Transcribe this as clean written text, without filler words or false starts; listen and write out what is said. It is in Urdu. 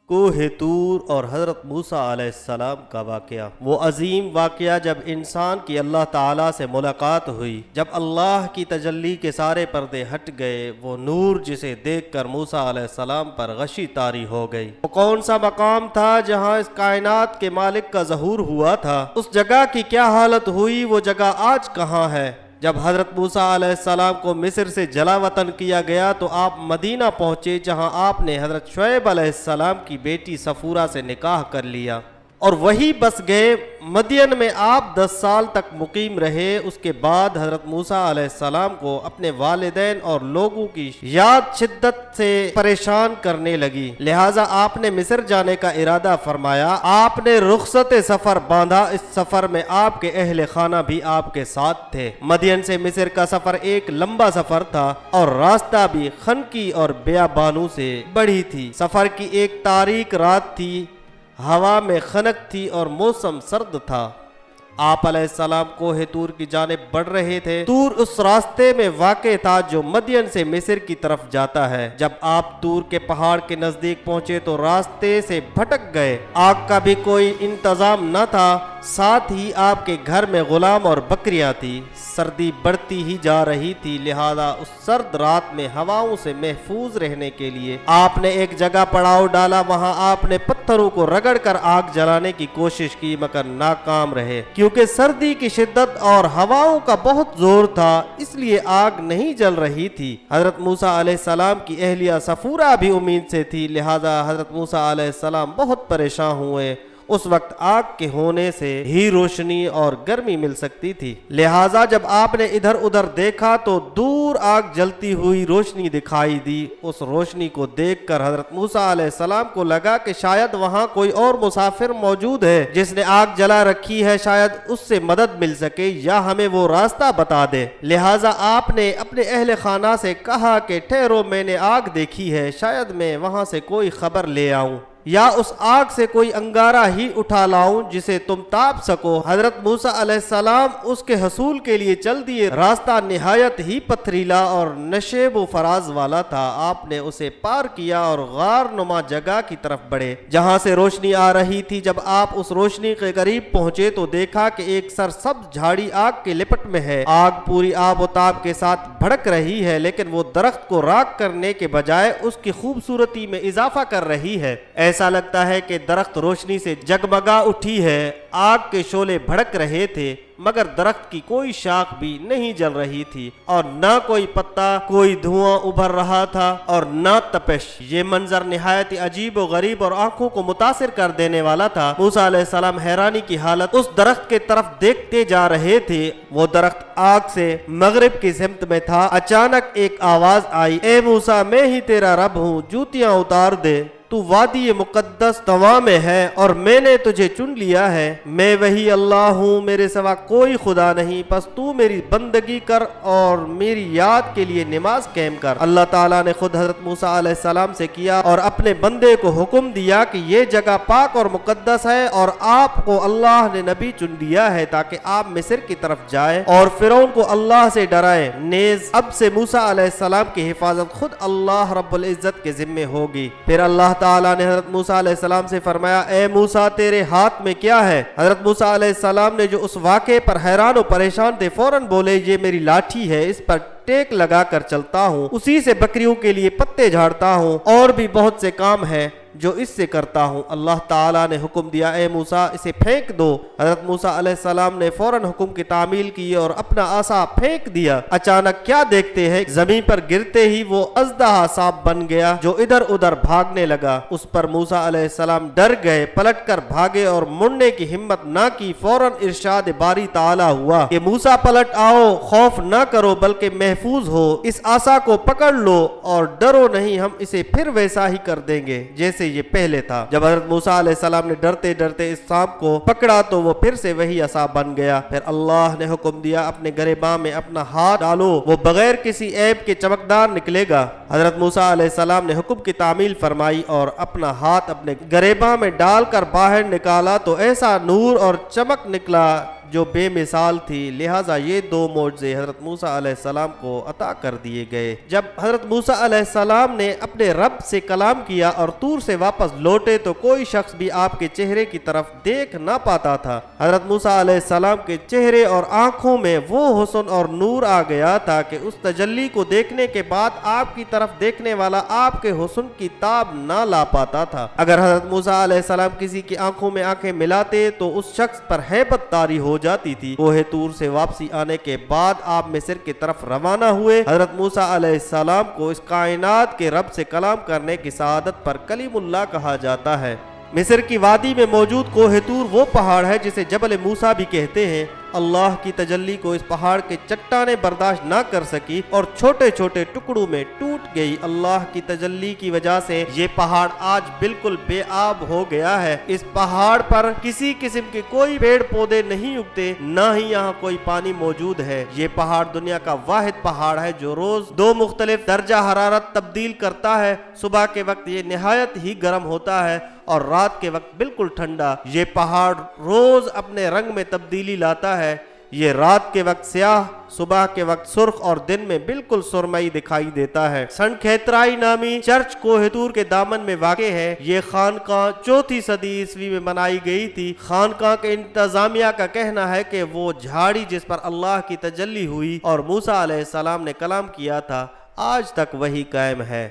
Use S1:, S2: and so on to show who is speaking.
S1: کوہ طور اور حضرت موسیٰ علیہ السلام کا واقعہ، وہ عظیم واقعہ جب انسان کی اللہ تعالیٰ سے ملاقات ہوئی، جب اللہ کی تجلی کے سارے پردے ہٹ گئے، وہ نور جسے دیکھ کر موسیٰ علیہ السلام پر غشی طاری ہو گئی۔ وہ کون سا مقام تھا جہاں اس کائنات کے مالک کا ظہور ہوا تھا؟ اس جگہ کی کیا حالت ہوئی؟ وہ جگہ آج کہاں ہے؟ جب حضرت موسیٰ علیہ السلام کو مصر سے جلا وطن کیا گیا تو آپ مدینہ پہنچے، جہاں آپ نے حضرت شعیب علیہ السلام کی بیٹی صفورہ سے نکاح کر لیا اور وہی بس گئے۔ مدین میں آپ 10 سال تک مقیم رہے۔ اس کے بعد حضرت موسیٰ علیہ السلام کو اپنے والدین اور لوگوں کی یاد شدت سے پریشان کرنے لگی، لہٰذا آپ نے مصر جانے کا ارادہ فرمایا۔ آپ نے رخصت سفر باندھا۔ اس سفر میں آپ کے اہل خانہ بھی آپ کے ساتھ تھے۔ مدین سے مصر کا سفر ایک لمبا سفر تھا اور راستہ بھی خنقی اور بیابانوں سے بڑھی تھی۔ سفر کی ایک تاریک رات تھی، ہوا میں خنک تھی اور موسم سرد تھا۔ آپ علیہ السلام کوہ طور کی جانب بڑھ رہے تھے۔ طور اس راستے میں واقع تھا جو مدین سے مصر کی طرف جاتا ہے۔ جب آپ طور کے پہاڑ کے نزدیک پہنچے تو راستے سے بھٹک گئے۔ آگ کا بھی کوئی انتظام نہ تھا، ساتھ ہی آپ کے گھر میں غلام اور بکریاں تھی۔ سردی بڑھتی ہی جا رہی تھی، لہذا اس سرد رات میں ہواؤں سے محفوظ رہنے کے لیے آپ نے ایک جگہ پڑاؤ ڈالا۔ وہاں آپ نے پتھروں کو رگڑ کر آگ جلانے کی کوشش کی مگر ناکام رہے، کیونکہ سردی کی شدت اور ہواؤں کا بہت زور تھا، اس لیے آگ نہیں جل رہی تھی۔ حضرت موسیٰ علیہ السلام کی اہلیہ صفورہ بھی امید سے تھی، لہذا حضرت موسیٰ علیہ السلام بہت پریشان ہوئے۔ اس وقت آگ کے ہونے سے ہی روشنی اور گرمی مل سکتی تھی، لہٰذا جب آپ نے ادھر ادھر دیکھا تو دور آگ جلتی ہوئی روشنی دکھائی دی۔ اس روشنی کو دیکھ کر حضرت موسیٰ علیہ السلام کو لگا کہ شاید وہاں کوئی اور مسافر موجود ہے جس نے آگ جلا رکھی ہے، شاید اس سے مدد مل سکے یا ہمیں وہ راستہ بتا دے۔ لہٰذا آپ نے اپنے اہل خانہ سے کہا کہ ٹھہرو، میں نے آگ دیکھی ہے، شاید میں وہاں سے کوئی خبر لے آؤں یا اس آگ سے کوئی انگارہ ہی اٹھا لاؤں جسے تم تاپ سکو۔ حضرت موسیٰ علیہ السلام اس کے حصول کے لیے چل دیے۔ راستہ نہایت ہی پتھریلا اور نشیب و فراز والا تھا۔ آپ نے اسے پار کیا اور غار نما جگہ کی طرف بڑھے جہاں سے روشنی آ رہی تھی۔ جب آپ اس روشنی کے قریب پہنچے تو دیکھا کہ ایک سرسبز جھاڑی آگ کے لپٹ میں ہے۔ آگ پوری آب و تاب کے ساتھ بھڑک رہی ہے، لیکن وہ درخت کو راکھ کرنے کے بجائے اس کی خوبصورتی میں اضافہ کر رہی ہے۔ ایسا لگتا ہے کہ درخت روشنی سے جگمگا اٹھی ہے۔ آگ کے شعلے بھڑک رہے تھے مگر درخت کی کوئی شاخ بھی نہیں جل رہی تھی اور نہ کوئی پتا، کوئی دھواں ابھر رہا تھا اور نہ تپش۔ یہ منظر نہایت عجیب و غریب اور آنکھوں کو متاثر کر دینے والا تھا۔ موسیٰ علیہ السلام حیرانی کی حالت اس درخت کے طرف دیکھتے جا رہے تھے۔ وہ درخت آگ سے مغرب کی سمت میں تھا۔ اچانک ایک آواز آئی، اے موسیٰ، میں ہی تیرا رب ہوں، جوتیاں اتار دے، تو وادی مقدس طوا میں ہے اور میں نے تجھے چن لیا ہے۔ میں وہی اللہ ہوں، میرے سوا کوئی خدا نہیں، پس تو میری بندگی کر اور میری یاد کے لیے نماز قائم کر۔ اللہ تعالیٰ نے خود حضرت موسیٰ علیہ السلام سے کیا اور اپنے بندے کو حکم دیا کہ یہ جگہ پاک اور مقدس ہے اور آپ کو اللہ نے نبی چن لیا ہے تاکہ آپ مصر کی طرف جائیں اور فرعون کو اللہ سے ڈرائیں۔ نیز اب سے موسیٰ علیہ السلام کی حفاظت خود اللہ رب العزت کے ذمے ہوگی۔ پھر اللہ تعالیٰ نے حضرت موسیٰ علیہ السلام سے فرمایا، اے موسیٰ، تیرے ہاتھ میں کیا ہے؟ حضرت موسیٰ علیہ السلام نے جو اس واقعے پر حیران و پریشان تھے فوراً بولے، یہ میری لاٹھی ہے، اس پر ٹیک لگا کر چلتا ہوں، اسی سے بکریوں کے لیے پتے جھاڑتا ہوں، اور بھی بہت سے کام ہیں جو اس سے کرتا ہوں۔ اللہ تعالیٰ نے حکم دیا، اے موسیٰ، اسے پھینک دو۔ حضرت موسیٰ علیہ السلام نے فوراً حکم کی تعمیل کی اور اپنا عصا پھینک دیا۔ اچانک کیا دیکھتے ہیں، زمین پر گرتے ہی وہ اژدہا سانپ بن گیا جو ادھر ادھر بھاگنے لگا۔ اس پر موسیٰ علیہ السلام ڈر گئے، پلٹ کر بھاگے اور مڑنے کی ہمت نہ کی۔ فوراً ارشاد باری تعالیٰ ہوا کہ موسیٰ پلٹ آؤ، خوف نہ کرو بلکہ محفوظ ہو، اس عصا کو پکڑ لو اور ڈرو نہیں، ہم اسے پھر ویسا ہی کر دیں گے جیسے یہ پہلے تھا۔ جب حضرت موسیٰ علیہ السلام نے ڈرتے ڈرتے اس سانپ کو پکڑا تو وہ پھر سے وہی عصا بن گیا۔ پھر اللہ نے حکم دیا، اپنے گریباں میں اپنا ہاتھ ڈالو، وہ بغیر کسی عیب کے چمکدار نکلے گا۔ حضرت موسیٰ علیہ السلام نے حکم کی تعمیل فرمائی اور اپنا ہاتھ اپنے گریباں میں ڈال کر باہر نکالا تو ایسا نور اور چمک نکلا جو بے مثال تھی، لہٰذا یہ دو معجزے حضرت موسیٰ علیہ السلام کو عطا کر دیے گئے۔ جب حضرت موسیٰ علیہ السلام نے اپنے رب سے کلام کیا اور طور سے واپس لوٹے تو کوئی شخص بھی آپ کے چہرے کی طرف دیکھ نہ پاتا تھا۔ حضرت موسیٰ علیہ السلام کے چہرے اور آنکھوں میں وہ حسن اور نور آ گیا تھا کہ اس تجلی کو دیکھنے کے بعد آپ کی طرف دیکھنے والا آپ کے حسن کی تاب نہ لا پاتا تھا۔ اگر حضرت موسیٰ علیہ السلام کسی کی آنکھوں میں آنکھیں ملاتے تو اس شخص پر ہیبت طاری ہو جاتی تھی۔ کوہ طور سے واپسی آنے کے بعد آپ مصر کی طرف روانہ ہوئے۔ حضرت موسیٰ علیہ السلام کو اس کائنات کے رب سے کلام کرنے کی سعادت پر کلیم اللہ کہا جاتا ہے۔ مصر کی وادی میں موجود کوہ طور وہ پہاڑ ہے جسے جبل موسیٰ بھی کہتے ہیں۔ اللہ کی تجلی کو اس پہاڑ کے چٹانیں برداشت نہ کر سکی اور چھوٹے چھوٹے ٹکڑوں میں ٹوٹ گئی۔ اللہ کی تجلی کی وجہ سے یہ پہاڑ آج بالکل بے آب ہو گیا ہے۔ اس پہاڑ پر کسی قسم کے کوئی پیڑ پودے نہیں اگتے، نہ ہی یہاں کوئی پانی موجود ہے۔ یہ پہاڑ دنیا کا واحد پہاڑ ہے جو روز دو مختلف درجہ حرارت تبدیل کرتا ہے۔ صبح کے وقت یہ نہایت ہی گرم ہوتا ہے اور رات کے وقت بالکل ٹھنڈا۔ یہ پہاڑ روز اپنے رنگ میں تبدیلی لاتا ہے۔ یہ رات کے وقت سیاہ، صبح کے وقت سرخ اور دن میں بالکل سرمئی دکھائی دیتا ہے۔ سن کھیترائی نامی چرچ کوہ طور کے دامن میں واقع ہے۔ یہ خانقاہ 4 صدی عیسوی میں بنائی گئی تھی۔ خانقاہ کے انتظامیہ کا کہنا ہے کہ وہ جھاڑی جس پر اللہ کی تجلی ہوئی اور موسیٰ علیہ السلام نے کلام کیا تھا، آج تک وہی قائم ہے۔